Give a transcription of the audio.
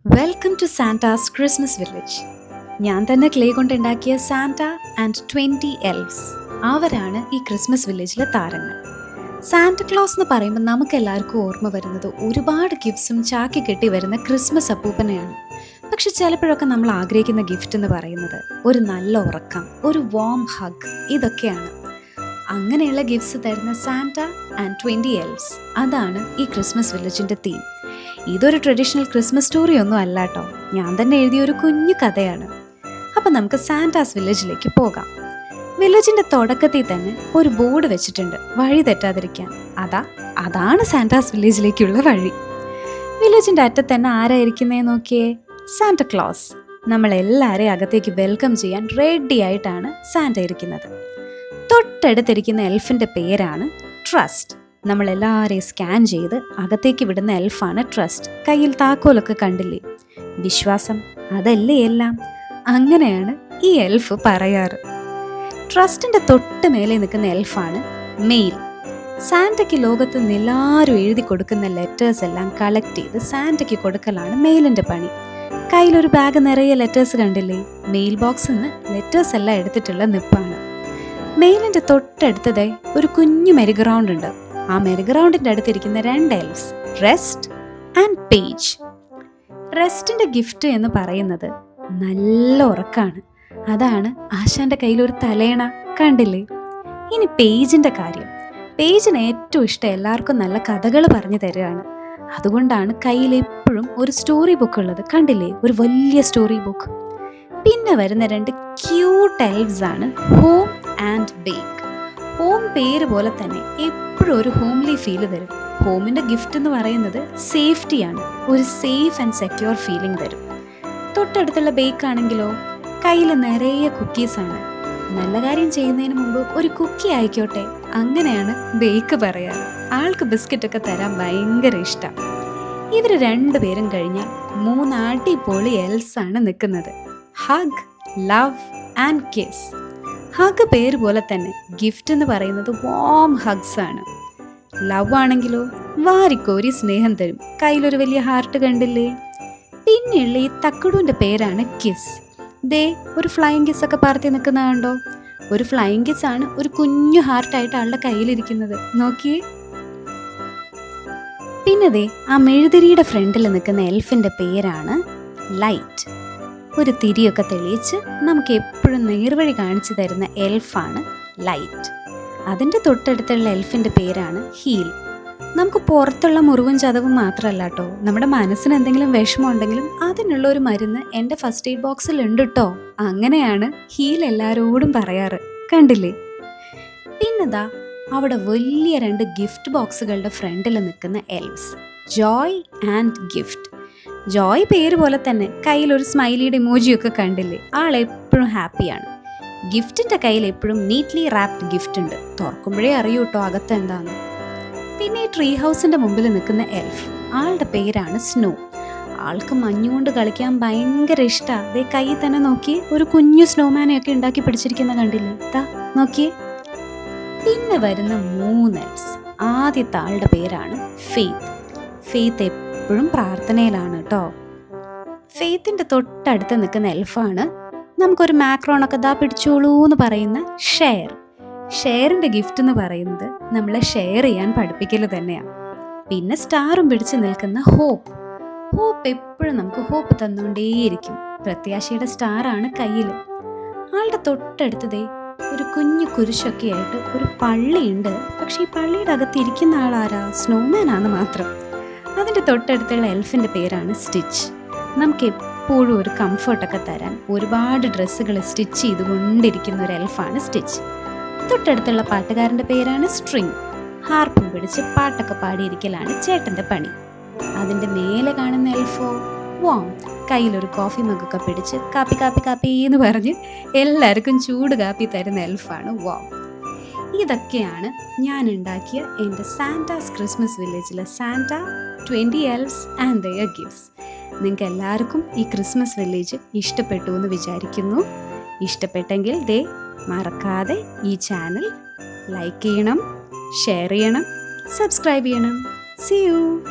Welcome to Santa's Christmas village. ഞാൻ തന്നെ clay കൊണ്ടുണ്ടാക്കിയ സാന്റ ആൻഡ് 20 എൽഫ്സ്. അവരാണ് ഈ ക്രിസ്മസ് വില്ലേജിലെ താരങ്ങൾ. സാന്റ ക്ലോസ് എന്ന് പറയുമ്പോൾ നമുക്ക് എല്ലാവർക്കും ഓർമ്മ വരുന്നത് ഒരുപാട് ഗിഫ്റ്റ്സും ചാക്കി കെട്ടി വരുന്ന ക്രിസ്മസ് അപ്പൂപ്പനെയാണ്. പക്ഷെ ചിലപ്പോഴൊക്കെ നമ്മൾ ആഗ്രഹിക്കുന്ന ഗിഫ്റ്റ് എന്ന് പറയുന്നത് ഒരു നല്ല ഉറക്കം, ഒരു വാം ഹഗ്, ഇതൊക്കെയാണ്. അങ്ങനെയുള്ള ഗിഫ്റ്റ്സ് തരുന്ന സാന്റ ആൻഡ് 20 എൽഫ്സ്, അതാണ് ഈ ക്രിസ്മസ് വില്ലേജിൻ്റെ തീം. ഇതൊരു ട്രഡീഷണൽ ക്രിസ്മസ് സ്റ്റോറി ഒന്നും അല്ല കേട്ടോ, ഞാൻ തന്നെ എഴുതിയ ഒരു കുഞ്ഞു കഥയാണ്. അപ്പം നമുക്ക് സാന്റാസ് വില്ലേജിലേക്ക് പോകാം. വില്ലേജിൻ്റെ തുടക്കത്തിൽ തന്നെ ഒരു ബോർഡ് വെച്ചിട്ടുണ്ട്, വഴി തെറ്റാതിരിക്കാൻ. അതാണ് സാന്റാസ് വില്ലേജിലേക്കുള്ള വഴി. വില്ലേജിൻ്റെ അറ്റത്ത് തന്നെ ആരായിരിക്കുന്നേ നോക്കിയേ, സാന്റ ക്ലോസ്. നമ്മളെല്ലാവരെയും അകത്തേക്ക് വെൽക്കം ചെയ്യാൻ റെഡി ആയിട്ടാണ് സാന്റ ഇരിക്കുന്നത്. തൊട്ടടുത്തിരിക്കുന്ന എൽഫിൻ്റെ പേരാണ് ട്രസ്റ്റ്. നമ്മളെല്ലാവരെയും സ്കാൻ ചെയ്ത് അകത്തേക്ക് വിടുന്ന എൽഫാണ് ട്രസ്റ്റ്. കയ്യിൽ താക്കോലൊക്കെ കണ്ടില്ലേ, വിശ്വാസം അതല്ലേ എല്ലാം. അങ്ങനെയാണ് ഈ എൽഫ് പറയാറ്. ട്രസ്റ്റിൻ്റെ തൊട്ട് മേലെ നിൽക്കുന്ന എൽഫാണ് മെയിൽ. സാന്റയ്ക്ക് ലോകത്ത് നിന്ന് എല്ലാവരും എഴുതി കൊടുക്കുന്ന ലെറ്റേഴ്സ് എല്ലാം കളക്ട് ചെയ്ത് സാന്റയ്ക്ക് കൊടുക്കലാണ് മെയിലിൻ്റെ പണി. കയ്യിലൊരു ബാഗ് നിറയെ ലെറ്റേഴ്സ് കണ്ടില്ലേ, മെയിൽ ബോക്സിൽ നിന്ന് ലെറ്റേഴ്സ് എല്ലാം എടുത്തിട്ടുള്ള നിപ്പാണ്. മെയിലിൻ്റെ തൊട്ടടുത്തതേ ഒരു കുഞ്ഞു മെരിഗ്രൗണ്ട് ഉണ്ട്. ആ മെരിഗ്രൗണ്ടിൻ്റെ അടുത്തിരിക്കുന്ന 2 എൽഫ്സ്, റെസ്റ്റ് ആൻഡ് പേജ്. റെസ്റ്റിൻ്റെ ഗിഫ്റ്റ് എന്ന് പറയുന്നത് നല്ല ഉറക്കാണ്. അതാണ് ആശാന്റെ കയ്യിലൊരു തലേണ കണ്ടില്ലേ. ഇനി പേജിൻ്റെ കാര്യം. പേജിന് ഏറ്റവും ഇഷ്ടം എല്ലാവർക്കും നല്ല കഥകൾ പറഞ്ഞു തരികയാണ്. അതുകൊണ്ടാണ് കയ്യിൽ എപ്പോഴും ഒരു സ്റ്റോറി ബുക്ക് ഉള്ളത് കണ്ടില്ലേ, ഒരു വലിയ സ്റ്റോറി ബുക്ക്. പിന്നെ വരുന്ന 2 ക്യൂട്ട് എൽഫ്സ് ആണ് ഹോം ആൻഡ് ബേക്ക്. ഹോം പേര് പോലെ തന്നെ എപ്പോഴും ഒരു ഹോംലി ഫീല് തരും. ഹോമിൻ്റെ ഗിഫ്റ്റ് എന്ന് പറയുന്നത് സേഫ്റ്റിയാണ്, ഒരു സേഫ് ആൻഡ് സെക്യൂർ ഫീലിംഗ് തരും. തൊട്ടടുത്തുള്ള ബേക്ക് ആണെങ്കിലോ കയ്യിൽ നിറയെ കുക്കീസാണ്. നല്ല കാര്യം ചെയ്യുന്നതിന് മുമ്പ് ഒരു കുക്കി ആയിക്കോട്ടെ, അങ്ങനെയാണ് ബേക്ക് പറയാറ്. ആൾക്ക് ബിസ്ക്കറ്റൊക്കെ തരാൻ ഭയങ്കര ഇഷ്ടം. ഇവർ 2 പേരും കഴിഞ്ഞാൽ 3 അടിപൊളി എൽസ് ആണ് നിൽക്കുന്നത്. Hug, love and kiss. Hug പേര് പോലെ തന്നെ ഗിഫ്റ്റ് എന്ന് പറയുന്നത് വാം ഹഗ്സ് ആണ്. ലവ് ആണെങ്കിലോ വാരിക്കോരി സ്നേഹം തരും. കയ്യിലൊരു വലിയ ഹാർട്ട് കണ്ടില്ലേ. പിന്നെയുള്ള ഈ തക്കടുവിൻ്റെ പേരാണ് കിസ്. ദേ ഒരു ഫ്ലൈയിങ് കിസ് ഒക്കെ പറത്തി നിൽക്കുന്ന കണ്ടോ. ഒരു ഫ്ലൈയിങ് കിസ് ആണ് ഒരു കുഞ്ഞു ഹാർട്ടായിട്ട് ആളുടെ കയ്യിലിരിക്കുന്നത്, നോക്കിയേ. പിന്നെ ദേ ആ മെഴുതിരിയുടെ ഫ്രണ്ടിൽ നിൽക്കുന്ന എൽഫിൻ്റെ പേരാണ് ലൈറ്റ്. ഒരു തിരിയൊക്കെ തെളിയിച്ച് നമുക്ക് എപ്പോഴും നേർവഴി കാണിച്ചു തരുന്ന എൽഫാണ് ലൈറ്റ്. അതിൻ്റെ തൊട്ടടുത്തുള്ള എൽഫിൻ്റെ പേരാണ് ഹീൽ. നമുക്ക് പുറത്തുള്ള മുറിവും ചതവും മാത്രമല്ല കേട്ടോ, നമ്മുടെ മനസ്സിന് എന്തെങ്കിലും വിഷമം ഉണ്ടെങ്കിലും അതിനുള്ള ഒരു മരുന്ന് എൻ്റെ ഫസ്റ്റ് എയ്ഡ് ബോക്സിൽ ഉണ്ട് കേട്ടോ. അങ്ങനെയാണ് ഹീൽ എല്ലാവരോടും പറയാറ്, കണ്ടില്ലേ. പിന്നെതാ അവിടെ വലിയ 2 ഗിഫ്റ്റ് ബോക്സുകളുടെ ഫ്രണ്ടിൽ നിൽക്കുന്ന എൽഫ്സ്, ജോയ് ആൻഡ് ഗിഫ്റ്റ്. ജോയ് പേര് പോലെ തന്നെ കയ്യിലൊരു സ്മൈലിയുടെ ഇമോജിയൊക്കെ കണ്ടില്ലേ, ആളെപ്പോഴും ഹാപ്പിയാണ്. ഗിഫ്റ്റിൻ്റെ കയ്യിൽ എപ്പോഴും നീറ്റ്ലി റാപ്ഡ് ഗിഫ്റ്റ് ഉണ്ട്, തുറക്കുമ്പോഴേ അറിയൂ കേട്ടോ അകത്ത് എന്താന്ന്. പിന്നെ ഈ ട്രീ ഹൗസിൻ്റെ മുമ്പിൽ നിൽക്കുന്ന എൽഫ്, ആളുടെ പേരാണ് സ്നോ. ആൾക്ക് മഞ്ഞുകൊണ്ട് കളിക്കാൻ ഭയങ്കര ഇഷ്ടമാണ്. അതേ കയ്യിൽ തന്നെ നോക്കി ഒരു കുഞ്ഞു സ്നോമാനെയൊക്കെ ഉണ്ടാക്കി പിടിച്ചിരിക്കുന്ന കണ്ടില്ലേ, ഇതാ നോക്കിയേ. പിന്നെ വരുന്ന 3 എൽഫ്സ്. ആദ്യത്തെ ആളുടെ പേരാണ് ഫെയ്ത്ത്. ഫെയ്ത്ത് എപ്പോഴും പ്രാർത്ഥനയിലാണ് കേട്ടോ. ഫെയ്ത്തിൻ്റെ തൊട്ടടുത്ത് നിൽക്കുന്ന എൽഫാണ് നമുക്കൊരു മാക്രോണൊക്കെ ദാ പിടിച്ചോളൂ എന്ന് പറയുന്ന ഷെയർ. ഷെയറിൻ്റെ ഗിഫ്റ്റ് എന്ന് പറയുന്നത് നമ്മളെ ഷെയർ ചെയ്യാൻ പഠിപ്പിക്കൽ തന്നെയാണ്. പിന്നെ സ്റ്റാറും പിടിച്ച് നിൽക്കുന്ന ഹോപ്പ്. ഹോപ്പ് എപ്പോഴും നമുക്ക് ഹോപ്പ് തന്നുകൊണ്ടേയിരിക്കും. പ്രത്യാശയുടെ സ്റ്റാറാണ് കയ്യിൽ. ആളുടെ തൊട്ടടുത്തതേ ഒരു കുഞ്ഞു കുരിശൊക്കെ ആയിട്ട് ഒരു പള്ളിയുണ്ട്. പക്ഷേ ഈ പള്ളിയുടെ അകത്ത് ഇരിക്കുന്ന ആളാരാ, സ്നോമാനാണ് മാത്രം. അതിൻ്റെ തൊട്ടടുത്തുള്ള എൽഫിൻ്റെ പേരാണ് സ്റ്റിച്ച്. നമുക്ക് എപ്പോഴും ഒരു കംഫർട്ടൊക്കെ തരാൻ ഒരുപാട് ഡ്രസ്സുകൾ സ്റ്റിച്ച് ചെയ്തുകൊണ്ടിരിക്കുന്ന ഒരു എൽഫാണ് സ്റ്റിച്ച്. തൊട്ടടുത്തുള്ള പാട്ടുകാരൻ്റെ പേരാണ് സ്ട്രിങ്. ഹാർപ്പും പിടിച്ച് പാട്ടൊക്കെ പാടിയിരിക്കലാണ് ചേട്ടൻ്റെ പണി. അതിൻ്റെ മേലെ കാണുന്ന എൽഫോ വാം. കയ്യിലൊരു കോഫി മഗ്ഗൊക്കെ പിടിച്ച് കാപ്പി കാപ്പി കാപ്പി എന്ന് പറഞ്ഞ് എല്ലാവർക്കും ചൂട് കാപ്പി തരുന്ന എൽഫാണ് വാം. ഇതൊക്കെയാണ് ഞാൻ ഉണ്ടാക്കിയ എൻ്റെ സാന്റാസ് ക്രിസ്മസ് വില്ലേജിലെ സാന്റ, 20 എൽഫ്സ് ആൻഡ് ദെയർ ഗിഫ്റ്റ്സ്. നിങ്ങൾക്ക് എല്ലാവർക്കും ഈ ക്രിസ്മസ് വില്ലേജ് ഇഷ്ടപ്പെട്ടു എന്ന് വിചാരിക്കുന്നു. ഇഷ്ടപ്പെട്ടെങ്കിൽ ദേ മറക്കാതെ ഈ ചാനൽ ലൈക്ക് ചെയ്യണം, ഷെയർ ചെയ്യണം, സബ്സ്ക്രൈബ് ചെയ്യണം. See you!